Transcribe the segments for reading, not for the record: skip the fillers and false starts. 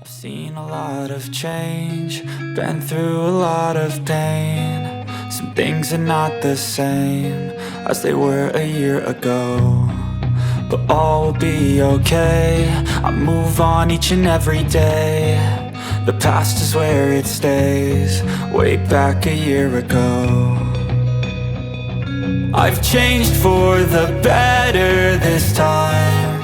I've seen a lot of change, been through a lot of pain. Some things are not the same as they were a year ago, but all will be okay. I move on each and every day. The past is where it stays, way back a year ago. I've changed for the better this time.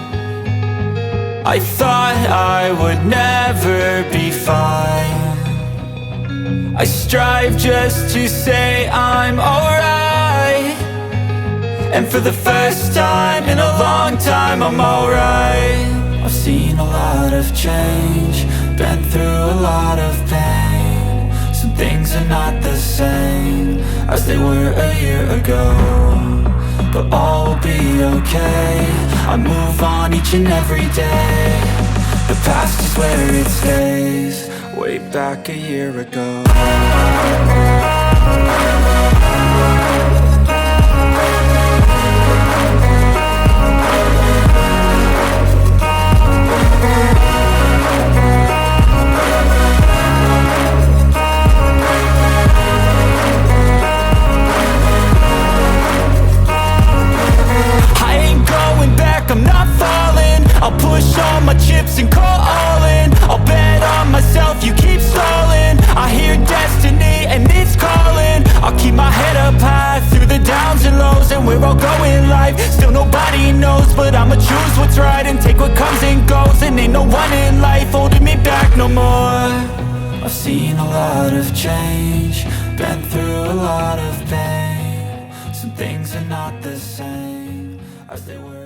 I thought I would never be fine. I strive just to say I'm alright, and for the first time in a long time I'm alright. I've seen a lot of change, been through a lot of pain. Some things are not the same as they were a year ago, but all will be okay. I move on each and every day. The past is where it stays, way back a year ago. I'll push all my chips and call all in. I'll bet on myself, you keep stalling. I hear destiny and it's calling. I'll keep my head up high through the downs and lows, and where I'll go in life, still nobody knows. But I'ma choose what's right and take what comes and goes, and ain't no one in life holding me back no more. I've seen a lot of change, been through a lot of pain. Some things are not the same as they were.